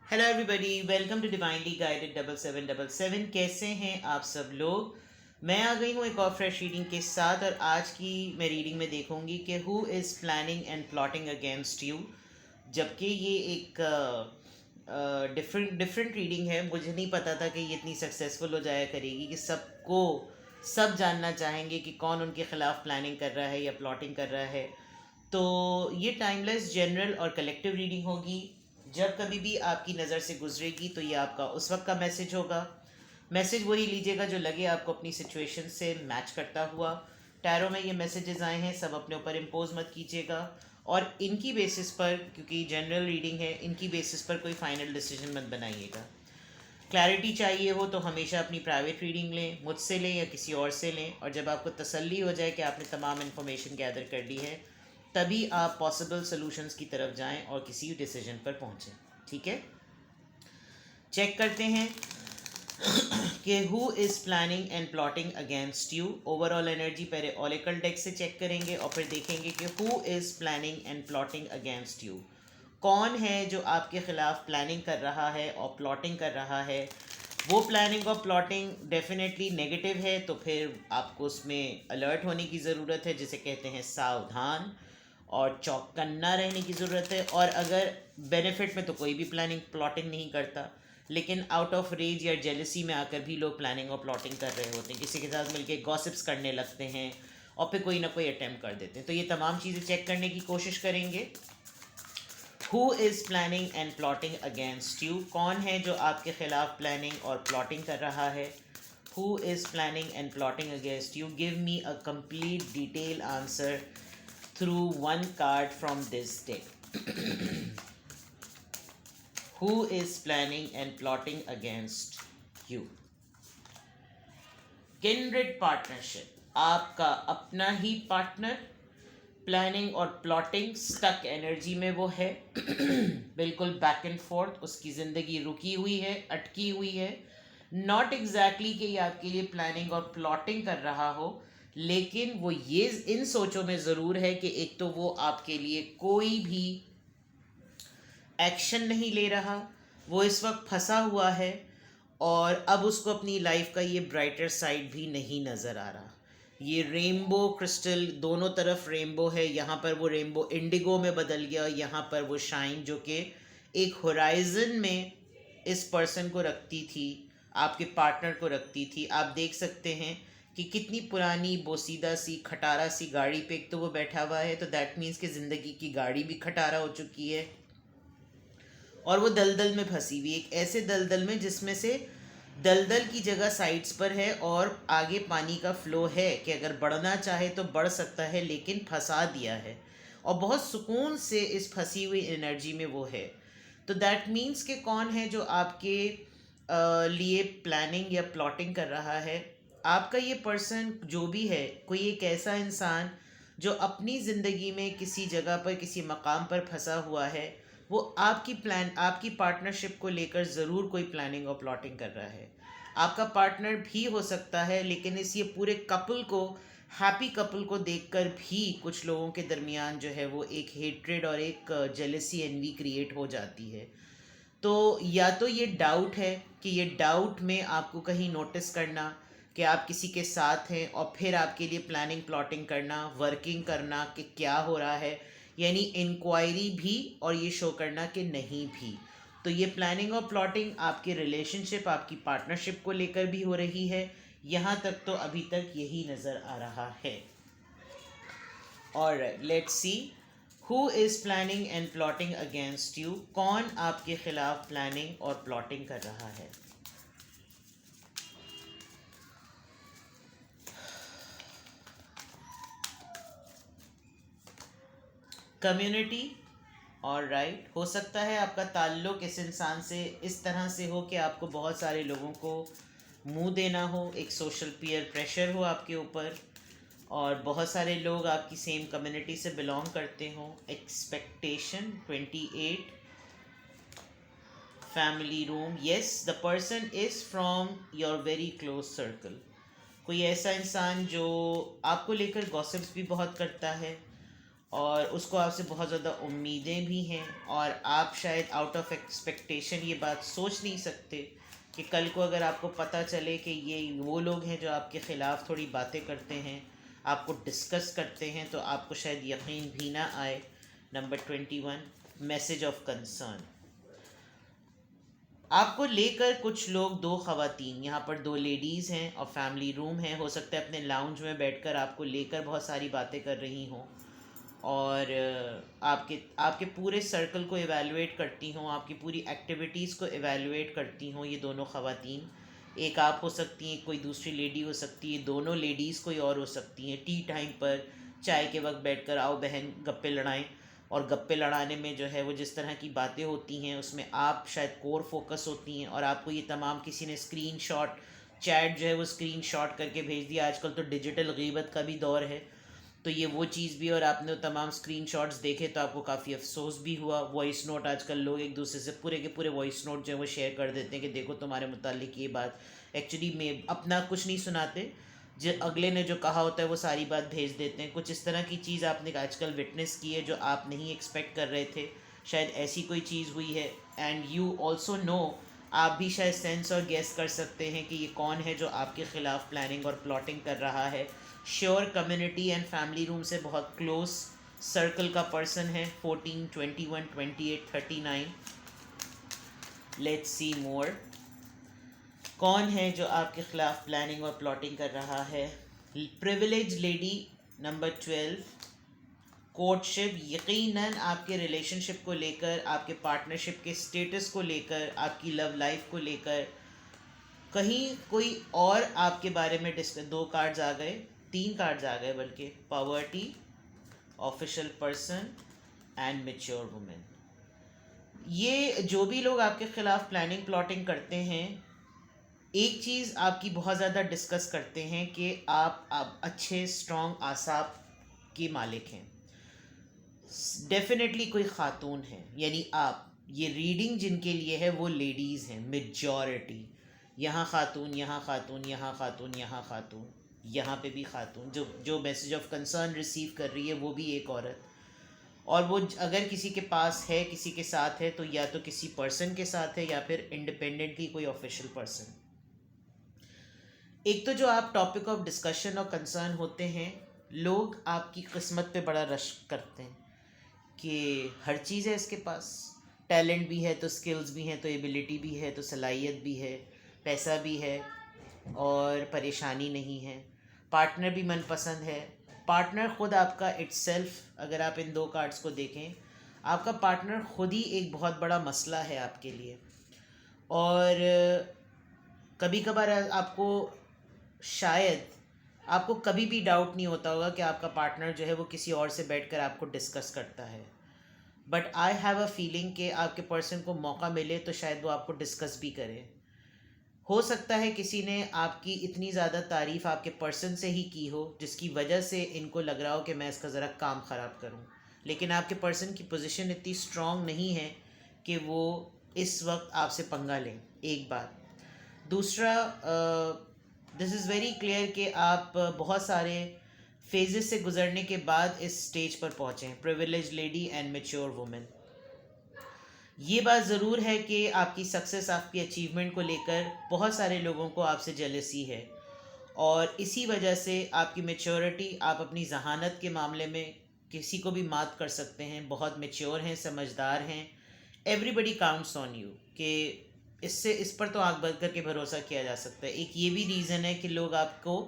Hello everybody, welcome to divinely guided 7777। कैसे हैं आप सब लोग। मैं आ गई हूँ एक और फ्रेश रीडिंग के साथ, और आज की मैं रीडिंग में देखूंगी कि who is planning and plotting against you. जबकि ये एक डिफरेंट डिफरेंट रीडिंग है, मुझे नहीं पता था कि ये इतनी सक्सेसफुल हो जाया करेगी कि सबको सब जानना चाहेंगे कि कौन उनके ख़िलाफ़ प्लानिंग कर रहा है या प्लॉटिंग कर रहा है। तो ये टाइमलेस, जनरल और कलेक्टिव रीडिंग होगी। जब कभी भी आपकी नज़र से गुजरेगी तो ये आपका उस वक्त का मैसेज होगा। मैसेज वही लीजिएगा जो लगे आपको अपनी सिचुएशन से मैच करता हुआ। टैरो में ये मैसेजेस आए हैं, सब अपने ऊपर इम्पोज मत कीजिएगा, और इनकी बेसिस पर, क्योंकि जनरल रीडिंग है, इनकी बेसिस पर कोई फाइनल डिसीजन मत बनाइएगा। क्लैरिटी चाहिए हो तो हमेशा अपनी प्राइवेट रीडिंग लें, मुझसे लें या किसी और से लें, और जब आपको तसल्ली हो जाए कि आपने तमाम इन्फॉर्मेशन गैदर कर ली है, तभी आप पॉसिबल सॉल्यूशंस की तरफ जाएं और किसी डिसीजन पर पहुंचें। ठीक है, चेक करते हैं कि who is planning and plotting against you. Overall energy पहले ओरेकल डेक से चेक करेंगे और फिर देखेंगे कि who is planning and plotting against you. कौन है जो आपके ख़िलाफ़ प्लानिंग कर रहा है और प्लॉटिंग कर रहा है। वो प्लानिंग और प्लॉटिंग डेफिनेटली नेगेटिव है, तो फिर आपको उसमें अलर्ट होने की ज़रूरत है, जिसे कहते हैं सावधान, और चौकन्ना रहने की ज़रूरत है। और अगर बेनिफिट में तो कोई भी प्लानिंग प्लॉटिंग नहीं करता, लेकिन आउट ऑफ रेज या जेलसी में आकर भी लोग प्लानिंग और प्लॉटिंग कर रहे होते हैं, किसी के साथ मिलके गॉसिप्स करने लगते हैं और फिर कोई ना कोई अटैम्प्ट कर देते हैं। तो ये तमाम चीज़ें चेक करने की कोशिश करेंगे। Who is planning and plotting against you. कौन है जो आपके ख़िलाफ़ प्लानिंग और प्लॉटिंग कर रहा है। Who is planning and plotting against you. Give me a complete detail answer through one card from this deck. Who is planning and plotting against you? Kindred partnership, आपका अपना ही पार्टनर। प्लानिंग और plotting stuck energy में वो है बिल्कुल back and fourth, उसकी ज़िंदगी रुकी हुई है, अटकी हुई है। नॉट एग्जैक्टली कि ये आपके लिए प्लानिंग और प्लॉटिंग कर रहा हो, लेकिन वो ये इन सोचों में ज़रूर है कि एक तो वो आपके लिए कोई भी एक्शन नहीं ले रहा, वो इस वक्त फंसा हुआ है, और अब उसको अपनी लाइफ का ये ब्राइटर साइड भी नहीं नज़र आ रहा। ये रेनबो क्रिस्टल दोनों तरफ रेनबो है, यहाँ पर वो रेनबो इंडिगो में बदल गया, यहाँ पर वो शाइन जो कि एक होराइजन में इस पर्सन को रखती थी, आपके पार्टनर को रखती थी। आप देख सकते हैं कि कितनी पुरानी बोसीदा सी खटारा सी गाड़ी पे एक तो वो बैठा हुआ है, तो दैट मीन्स कि ज़िंदगी की गाड़ी भी खटारा हो चुकी है, और वो दलदल में फंसी हुई, एक ऐसे दलदल में जिसमें से दलदल की जगह साइड्स पर है और आगे पानी का फ्लो है कि अगर बढ़ना चाहे तो बढ़ सकता है, लेकिन फंसा दिया है, और बहुत सुकून से इस फंसी हुई एनर्जी में वो है। तो दैट मीन्स कि कौन है जो आपके लिए प्लानिंग या प्लॉटिंग कर रहा है। आपका ये पर्सन जो भी है, कोई एक ऐसा इंसान जो अपनी ज़िंदगी में किसी जगह पर, किसी मकाम पर फंसा हुआ है, वो आपकी पार्टनरशिप को लेकर ज़रूर कोई प्लानिंग और प्लॉटिंग कर रहा है। आपका पार्टनर भी हो सकता है, लेकिन इस ये पूरे कपल को, हैप्पी कपल को देखकर भी कुछ लोगों के दरमियान जो है वो एक हेट्रेड और एक जेलसी, एनवी क्रिएट हो जाती है। तो या तो ये डाउट है कि ये डाउट में आपको कहीं नोटिस करना कि आप किसी के साथ हैं, और फिर आपके लिए प्लानिंग प्लॉटिंग करना, वर्किंग करना कि क्या हो रहा है, यानी इंक्वायरी भी, और ये शो करना कि नहीं भी। तो ये प्लानिंग और प्लॉटिंग आपके रिलेशनशिप, आपकी पार्टनरशिप को लेकर भी हो रही है। यहाँ तक तो अभी तक यही नज़र आ रहा है। Alright, let's see who is planning and plotting against you. कौन आपके खिलाफ प्लानिंग और प्लॉटिंग कर रहा है। कम्युनिटी, और राइट, हो सकता है आपका ताल्लुक़ इस इंसान से इस तरह से हो कि आपको बहुत सारे लोगों को मुंह देना हो, एक सोशल पीयर प्रेशर हो आपके ऊपर, और बहुत सारे लोग आपकी सेम कम्युनिटी से बिलोंग करते हों। Expectation 28, family room, yes the person is from your very close circle. कोई ऐसा इंसान जो आपको लेकर गॉसिप्स भी बहुत करता है, और उसको आपसे बहुत ज़्यादा उम्मीदें भी हैं, और आप शायद आउट ऑफ एक्सपेक्टेशन ये बात सोच नहीं सकते कि कल को अगर आपको पता चले कि ये वो लोग हैं जो आपके ख़िलाफ़ थोड़ी बातें करते हैं, आपको डिस्कस करते हैं, तो आपको शायद यकीन भी ना आए। Number 21, message of concern. आपको लेकर कुछ लोग, दो ख़वातीन, यहाँ पर दो लेडीज़ हैं और फैमिली रूम है, हो सकता है अपने लाउंज में बैठकर आपको लेकर बहुत सारी बातें कर रही हों, और आपके आपके पूरे सर्कल को एवेलुएट करती हों, आपकी पूरी एक्टिविटीज़ को एवेलुएट करती हों ये दोनों ख़वातीन। एक आप हो सकती हैं, कोई दूसरी लेडी हो सकती है, दोनों लेडीज़ कोई और हो सकती हैं। टी टाइम पर चाय के वक्त बैठकर आओ बहन गप्पे लड़ाएं, और गप्पे लड़ाने में जो है वो जिस तरह की बातें होती हैं उसमें आप शायद कोर फोकस होती हैं, और आपको ये तमाम किसी ने स्क्रीन शॉट, चैट जो है वो स्क्रीन शॉट करके भेज दिया। आजकल तो डिजिटल गीबत का भी दौर है, तो ये वो चीज़ भी, और आपने वो तमाम स्क्रीन शॉट्स देखे तो आपको काफ़ी अफसोस भी हुआ। वॉइस नोट, आजकल लोग एक दूसरे से पूरे के पूरे वॉइस नोट जो है वो शेयर कर देते हैं कि देखो तुम्हारे मुतालिक ये बात, एक्चुअली में अपना कुछ नहीं सुनाते, जो अगले ने जो कहा होता है वो सारी बात भेज देते हैं। कुछ इस तरह की चीज़ आपने आजकल विटनेस की है जो आप नहीं एक्सपेक्ट कर रहे थे, शायद ऐसी कोई चीज़ हुई है। एंड यू ऑल्सो नो, आप भी शायद सेंस और गेस कर सकते हैं कि ये कौन है जो आपके ख़िलाफ़ प्लानिंग और प्लॉटिंग कर रहा है। Sure community and family room से बहुत क्लोज सर्कल का पर्सन है। 14, 21, 28, 39। लेट्स सी मोर। कौन है जो आपके ख़िलाफ़ प्लानिंग और प्लॉटिंग कर रहा है? Privilege lady, number 12। कोर्टशिप, यकीनन आपके रिलेशनशिप को लेकर, आपके पार्टनरशिप के स्टेटस को लेकर, आपकी लव लाइफ को लेकर कहीं कोई और आपके बारे में डिस्कस। दो कार्ड्स आ गए, तीन कार्ड्स आ गए बल्कि, poverty, official person and mature women. ये जो भी लोग आपके ख़िलाफ़ प्लानिंग प्लॉटिंग करते हैं, एक चीज़ आपकी बहुत ज़्यादा डिस्कस करते हैं कि आप अच्छे स्ट्रॉन्ग आसाब के मालिक हैं। डेफिनेटली कोई ख़ातून है, यानी आप, ये रीडिंग जिनके लिए है वो लेडीज़ हैं मेजॉरिटी। यहाँ ख़ातून, यहाँ ख़ातून, यहाँ ख़ातून, यहाँ ख़ातून, यहाँ पे भी ख़ातून। जो जो मैसेज ऑफ कंसर्न रिसीव कर रही है वो भी एक औरत, और वो अगर किसी के पास है, किसी के साथ है, तो या तो किसी पर्सन के साथ है या फिर इंडिपेंडेंटली कोई ऑफिशियल पर्सन। एक तो जो आप टॉपिक ऑफ डिस्कशन और कंसर्न होते हैं, लोग आपकी किस्मत पे बड़ा रश करते हैं कि हर चीज़ है इसके पास, टैलेंट भी है तो स्किल्स भी हैं, तो एबिलिटी भी है, तो सलाहियत भी है, पैसा भी है, और परेशानी नहीं है, पार्टनर भी मनपसंद है। पार्टनर ख़ुद आपका इट्सेल्फ, अगर आप इन दो कार्ड्स को देखें, आपका पार्टनर ख़ुद ही एक बहुत बड़ा मसला है आपके लिए। और कभी कभार आपको शायद, आपको कभी भी डाउट नहीं होता होगा कि आपका पार्टनर जो है वो किसी और से बैठकर आपको डिस्कस करता है, but I have a feeling कि आपके पर्सन को मौका मिले तो शायद वो आपको डिस्कस भी करे। हो सकता है किसी ने आपकी इतनी ज़्यादा तारीफ़ आपके पर्सन से ही की हो जिसकी वजह से इनको लग रहा हो कि मैं इसका ज़रा काम ख़राब करूं, लेकिन आपके पर्सन की पोजीशन इतनी स्ट्रॉन्ग नहीं है कि वो इस वक्त आपसे पंगा लें। एक बात। दूसरा, दिस इज़ वेरी क्लियर कि आप बहुत सारे फेजेस से गुजरने के बाद इस स्टेज पर पहुँचे हैं, privilege lady and mature women. ये बात ज़रूर है कि आपकी सक्सेस, आपकी अचीवमेंट को लेकर बहुत सारे लोगों को आपसे जेलसी है, और इसी वजह से आपकी मैच्योरिटी, आप अपनी जहानत के मामले में किसी को भी मात कर सकते हैं, बहुत मैच्योर हैं, समझदार हैं। एवरीबडी काउंट्स ऑन यू, कि इससे इस पर तो आंख बंद करके भरोसा किया जा सकता है। एक ये भी रीज़न है कि लोग आपको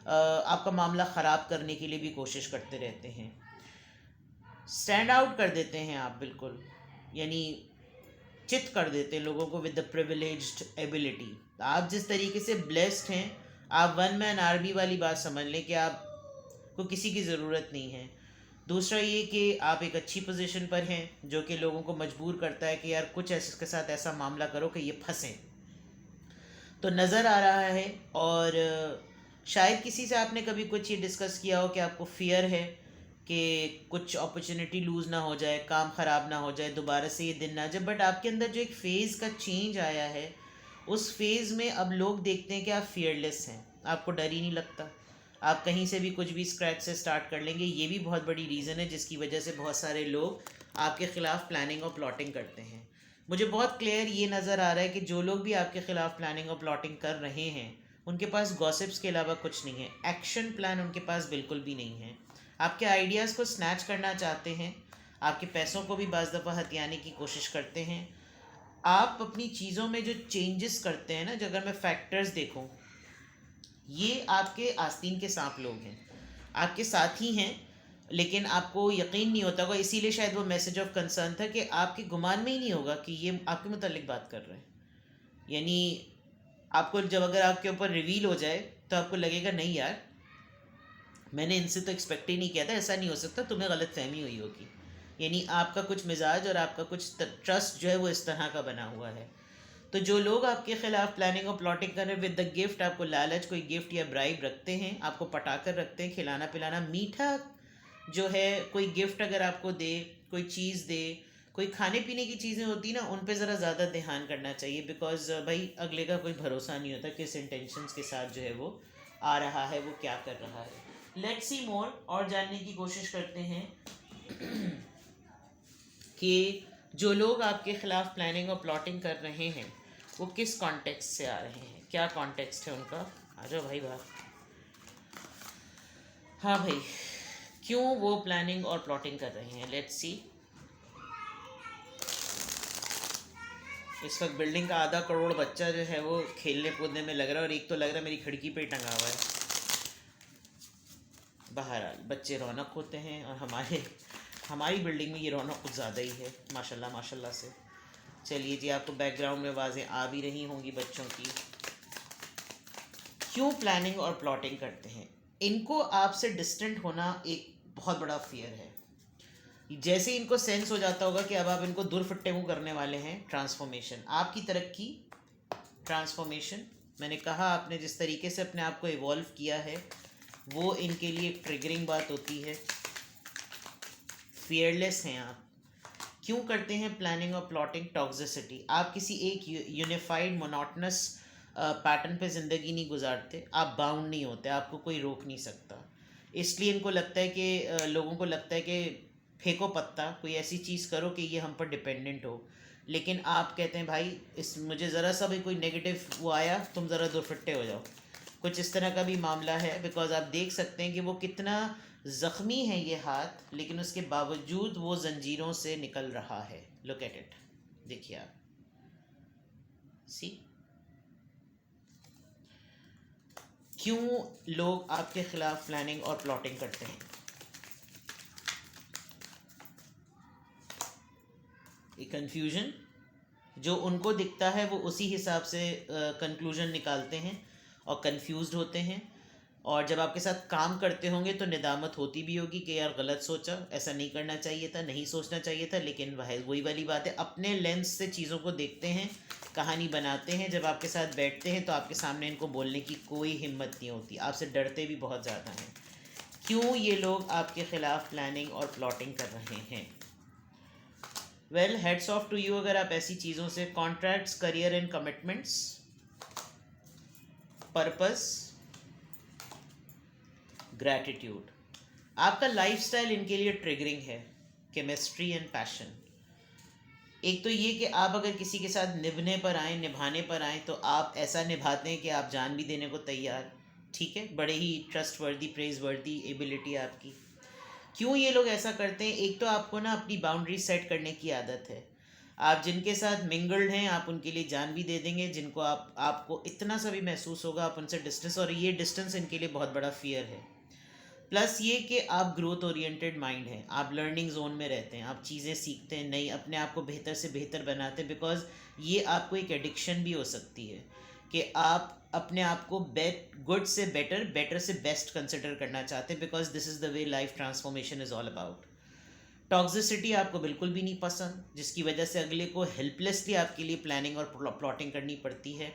आपका मामला ख़राब करने के लिए भी कोशिश करते रहते हैं। स्टैंड आउट कर देते हैं आप, बिल्कुल, यानी चित कर देते हैं लोगों को विद द प्रिविलेज्ड एबिलिटी। आप जिस तरीके से ब्लेस्ड हैं, आप वन मैन आर्मी वाली बात समझ लें कि आपको किसी की ज़रूरत नहीं है। दूसरा ये कि आप एक अच्छी पोजीशन पर हैं जो कि लोगों को मजबूर करता है कि यार कुछ ऐसे के साथ ऐसा मामला करो कि ये फंसें, तो नज़र आ रहा है। और शायद किसी से आपने कभी कुछ ये डिस्कस किया हो कि आपको फियर है कि कुछ अपॉर्चुनिटी लूज़ ना हो जाए, काम ख़राब ना हो जाए, दोबारा से ये दिन ना जाए। बट आपके अंदर जो एक फ़ेज़ का चेंज आया है, उस फेज़ में अब लोग देखते हैं कि आप फियरलेस हैं, आपको डर ही नहीं लगता, आप कहीं से भी कुछ भी स्क्रैच से स्टार्ट कर लेंगे। ये भी बहुत बड़ी रीज़न है जिसकी वजह से बहुत सारे लोग आपके ख़िलाफ़ प्लानिंग और प्लॉटिंग करते हैं। मुझे बहुत क्लियर ये नज़र आ रहा है कि जो लोग भी आपके ख़िलाफ़ प्लानिंग और प्लॉटिंग कर रहे हैं उनके पास गॉसिप्स के अलावा कुछ नहीं है, एक्शन प्लान उनके पास बिल्कुल भी नहीं है। आपके आइडियाज़ को स्नैच करना चाहते हैं, आपके पैसों को भी बाज़ दफ़ा हथियाने की कोशिश करते हैं। आप अपनी चीज़ों में जो चेंजेस करते हैं ना, जो अगर मैं फैक्टर्स देखूं, ये आपके आस्तीन के सांप लोग हैं, आपके साथ ही हैं, लेकिन आपको यकीन नहीं होता होगा। इसीलिए शायद वो मैसेज ऑफ कंसर्न था कि आपके गुमान में ही नहीं होगा कि ये आपके मुतालिक बात कर रहे हैं। यानी आपको जब अगर आपके ऊपर रिवील हो जाए तो आपको लगेगा नहीं यार, मैंने इनसे तो एक्सपेक्ट ही नहीं किया था, ऐसा नहीं हो सकता, तुम्हें गलत फहमी हुई होगी। यानी आपका कुछ मिजाज और आपका कुछ ट्रस्ट जो है वो इस तरह का बना हुआ है। तो जो लोग आपके खिलाफ प्लानिंग और प्लॉटिंग कर रहे हैं विद द गिफ्ट, आपको लालच, कोई गिफ्ट या ब्राइब रखते हैं, आपको पटाकर रखते हैं, खिलाना पिलाना, मीठा जो है कोई गिफ्ट अगर आपको दे, कोई चीज़ दे, कोई खाने पीने की चीज़ें होती ना, उन पे ज़रा ज़्यादा ध्यान करना चाहिए। बिकॉज भाई अगले का कोई भरोसा नहीं होता किस इंटेंशंस के साथ जो है वो आ रहा है, वो क्या कर रहा है। लेट्स सी मोर, और जानने की कोशिश करते हैं कि जो लोग आपके ख़िलाफ़ प्लानिंग और प्लॉटिंग कर रहे हैं वो किस कॉन्टेक्स्ट से आ रहे हैं, क्या कॉन्टेक्स्ट है उनका। आ जाओ भाई बाहर। हाँ भाई, क्यों वो प्लानिंग और प्लॉटिंग कर रहे हैं, लेट्स सी। इस वक्त बिल्डिंग का आधा करोड़ बच्चा जो है वो खेलने कूदने में लग रहा है, और एक तो लग रहा है मेरी खिड़की पे ही टंगा हुआ है। बहरहाल बच्चे रौनक होते हैं, और हमारी बिल्डिंग में ये रौनक कुछ ज़्यादा ही है, माशाल्लाह माशाल्लाह से। चलिए जी, आपको बैकग्राउंड में आवाज़ें आ भी रही होंगी बच्चों की। क्यों प्लानिंग और प्लॉटिंग करते हैं, इनको आपसे डिस्टेंट होना एक बहुत बड़ा फियर है। जैसे इनको सेंस हो जाता होगा कि अब आप इनको दुरफट्टे को करने वाले हैं, ट्रांसफॉर्मेशन, आपकी तरक्की, ट्रांसफॉर्मेशन, मैंने कहा आपने जिस तरीके से अपने आप को इवॉल्व किया है वो इनके लिए एक ट्रिगरिंग बात होती है। फियरलेस हैं आप। क्यों करते हैं प्लानिंग और प्लॉटिंग, टॉक्सिसिटी। आप किसी एक यूनिफाइड मोनोटनस पैटर्न पे ज़िंदगी नहीं गुजारते, आप बाउंड नहीं होते, आपको कोई रोक नहीं सकता। इसलिए इनको लगता है कि लोगों को लगता है कि फेंको पत्ता, कोई ऐसी चीज़ करो कि ये हम पर डिपेंडेंट हो। लेकिन आप कहते हैं भाई इस मुझे ज़रा सा भी कोई नेगेटिव वो आया, तुम ज़रा दुरफट्टे हो जाओ। कुछ इस तरह का भी मामला है। बिकॉज आप देख सकते हैं कि वो कितना ज़ख्मी है ये हाथ, लेकिन उसके बावजूद वो जंजीरों से निकल रहा है। लुक एट इट, देखिए आप, सी। क्यों लोग आपके खिलाफ प्लानिंग और प्लॉटिंग करते हैं, ये कंफ्यूजन जो उनको दिखता है वो उसी हिसाब से कंक्लूजन निकालते हैं और कंफ्यूज्ड होते हैं। और जब आपके साथ काम करते होंगे तो निदामत होती भी होगी कि यार गलत सोचा, ऐसा नहीं करना चाहिए था, नहीं सोचना चाहिए था। लेकिन वही वाली बात है, अपने लेंस से चीज़ों को देखते हैं, कहानी बनाते हैं। जब आपके साथ बैठते हैं तो आपके सामने इनको बोलने की कोई हिम्मत नहीं होती, आपसे डरते भी बहुत ज़्यादा हैं। क्यों ये लोग आपके ख़िलाफ़ प्लानिंग और प्लॉटिंग कर रहे हैं। Well, heads off to you अगर आप ऐसी चीज़ों से, contracts, career and commitments, purpose, gratitude. आपका लाइफस्टाइल इनके लिए ट्रिगरिंग है, केमिस्ट्री एंड पैशन। एक तो ये कि आप अगर किसी के साथ निभाने पर आएँ, निभाने पर आएँ, तो आप ऐसा निभाते हैं कि आप जान भी देने को तैयार। ठीक है, बड़े ही ट्रस्ट वर्दी, प्रेज वर्दी एबिलिटी है आपकी। क्यों ये लोग ऐसा करते हैं, एक तो आपको ना अपनी बाउंड्री सेट करने की आदत है। आप जिनके साथ मिंगल्ड हैं आप उनके लिए जान भी दे देंगे, जिनको आपको इतना सा भी महसूस होगा आप उनसे डिस्टेंस, और ये डिस्टेंस इनके लिए बहुत बड़ा फियर है। प्लस ये कि आप ग्रोथ ओरिएंटेड माइंड हैं, आप लर्निंग जोन में रहते हैं, आप चीज़ें सीखते हैं, नई, अपने आप को बेहतर से बेहतर बनाते हैं। बिकॉज ये आपको एक एडिक्शन भी हो सकती है कि आप अपने आप को गुड से बेटर, बेटर से बेस्ट कंसिडर करना चाहते हैं। Because this is the way life transformation is all about. Toxicity आपको बिल्कुल भी नहीं पसंद, जिसकी वजह से अगले को हेल्पलेसली आपके लिए प्लानिंग और प्लॉटिंग करनी पड़ती है।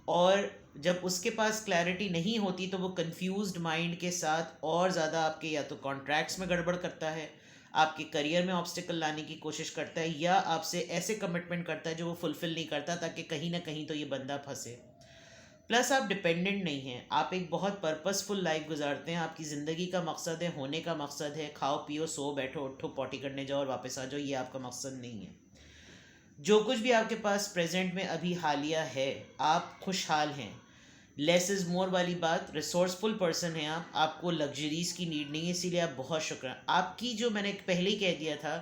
और जब उसके पास क्लैरिटी नहीं होती तो वो कंफ्यूज्ड माइंड के साथ और ज़्यादा आपके या तो कॉन्ट्रैक्ट्स में गड़बड़ करता है, आपके करियर में ऑब्स्टिकल लाने की कोशिश करता है, या आपसे ऐसे कमिटमेंट करता है जो वो फुलफ़िल नहीं करता, ताकि कहीं ना कहीं तो ये बंदा फंसे। प्लस आप डिपेंडेंट नहीं हैं, आप एक बहुत पर्पसफुल लाइफ गुजारते हैं। आपकी ज़िंदगी का मकसद है, होने का मकसद है, खाओ पियो सो बैठो उठो पॉटी करने जाओ और वापस आ जाओ, ये आपका मकसद नहीं है। जो कुछ भी आपके पास प्रेजेंट में अभी हालिया है, आप खुशहाल हैं। लेस इज़ मोर वाली बात, रिसोर्सफुल पर्सन हैं आप, आपको लग्जरीज़ की नीड नहीं है, इसीलिए आप बहुत शुक्र। आपकी जो मैंने पहले ही कह दिया था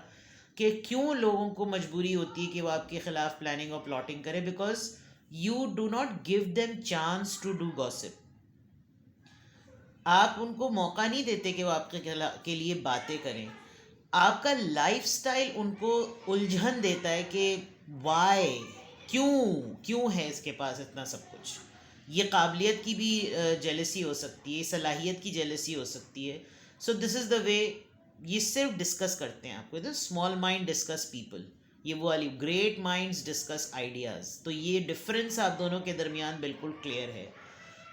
कि क्यों लोगों को मजबूरी होती है कि वो आपके ख़िलाफ़ प्लानिंग और प्लॉटिंग करें, because you do not give them chance to do gossip. आप उनको मौका नहीं देते कि वो आपके के लिए बातें करें। आपका लाइफस्टाइल उनको उलझन देता है कि वाई, क्यों क्यों है इसके पास इतना सब कुछ। ये काबिलियत की भी जेलसी हो सकती है, सलाहियत की जेलसी हो सकती है। So this is the way. ये सिर्फ डिस्कस करते हैं आपको, स्मॉल माइंड डिस्कस पीपल, ये वो वाली ग्रेट माइंड्स डिस्कस आइडियाज़। तो ये डिफरेंस आप दोनों के दरमियान बिल्कुल क्लियर है।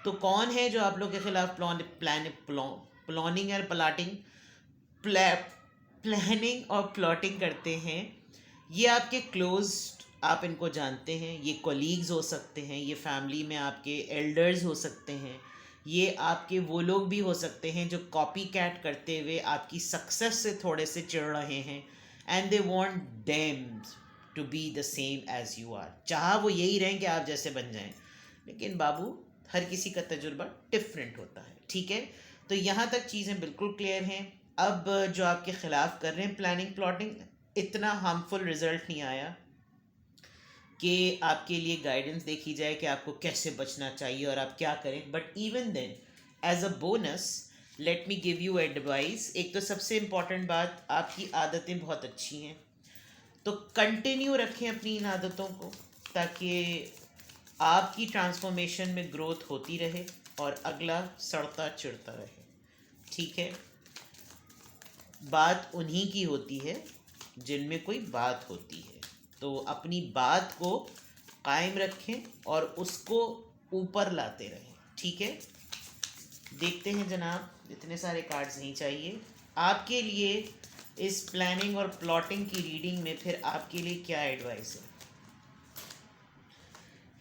तो कौन है जो आप लोग के खिलाफ प्लानिंग और प्लानिंग और प्लॉटिंग करते हैं? ये आपके क्लोज, आप इनको जानते हैं, ये कोलीग्स हो सकते हैं, ये फैमिली में आपके एल्डर्स हो सकते हैं, ये आपके वो लोग भी हो सकते हैं जो कॉपी कैट करते हुए आपकी सक्सेस से थोड़े से चिढ़ रहे हैं, and they want them to be the same as you are. चाह वो यही रहें कि आप जैसे बन जाएं, लेकिन बाबू हर किसी का तजुर्बा डिफरेंट होता है, ठीक है। तो यहाँ तक चीज़ें बिल्कुल क्लियर हैं। अब जो आपके ख़िलाफ़ कर रहे हैं प्लानिंग प्लॉटिंग, इतना हार्मफुल रिज़ल्ट नहीं आया कि आपके लिए गाइडेंस देखी जाए कि आपको कैसे बचना चाहिए और आप क्या करें। But even then as a bonus let me give you advice. एक तो सबसे इम्पॉर्टेंट बात, आपकी आदतें बहुत अच्छी हैं, तो कंटिन्यू रखें अपनी इन आदतों को, ताकि आपकी ट्रांसफॉर्मेशन में ग्रोथ होती रहे और अगला सड़ता चिढ़ता रहे, ठीक है। बात उन्हीं की होती है जिनमें कोई बात होती है, तो अपनी बात को कायम रखें और उसको ऊपर लाते रहें, ठीक है। देखते हैं जनाब, इतने सारे कार्ड्स नहीं चाहिए आपके लिए। इस प्लानिंग और प्लॉटिंग की रीडिंग में फिर आपके लिए क्या एडवाइस है?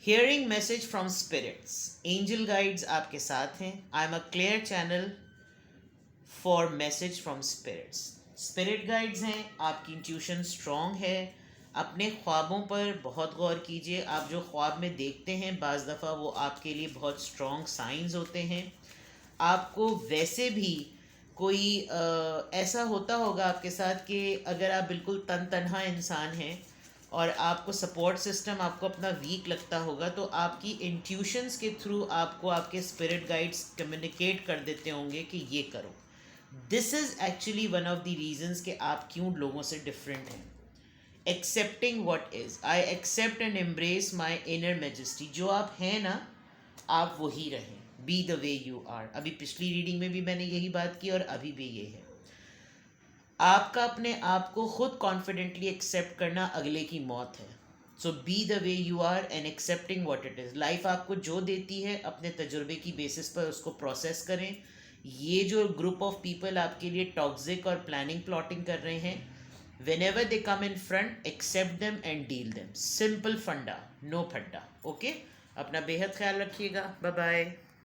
Hearing message from spirits, angel guides आपके साथ हैं। I am a clear channel for message from spirits. Spirit guides हैं, आपकी इंट्यूशन स्ट्रॉन्ग है। अपने ख्वाबों पर बहुत गौर कीजिए। आप जो ख्वाब में देखते हैं बाज़ दफ़ा वो आपके लिए बहुत स्ट्रॉन्ग साइंस होते हैं। आपको वैसे भी कोई ऐसा होता होगा आपके साथ कि अगर आप बिल्कुल तनहा इंसान हैं और आपको सपोर्ट सिस्टम आपको अपना वीक लगता होगा, तो आपकी इंट्यूशंस के थ्रू आपको आपके स्पिरिट गाइड्स कम्युनिकेट कर देते होंगे कि ये करो। This is actually one of the reasons कि आप क्यों लोगों से डिफरेंट हैं। Accepting what is, I accept and embrace my inner majesty. जो आप हैं ना, आप वही रहें, be the way you are. अभी पिछली रीडिंग में भी मैंने यही बात की और अभी भी ये है। आपका अपने आप को खुद कॉन्फिडेंटली एक्सेप्ट करना अगले की मौत है। So be the way you are and accepting what it is. Life आपको जो देती है अपने तजुर्बे की बेसिस पर उसको प्रोसेस करें। ये जो ग्रुप ऑफ पीपल आपके लिए टॉक्सिक और प्लानिंग प्लॉटिंग कर रहे हैं, whenever they come in front, accept them and deal them. Simple फंडा, नो फड्डा, ओके। अपना बेहद ख्याल रखिएगा, बाय बाय।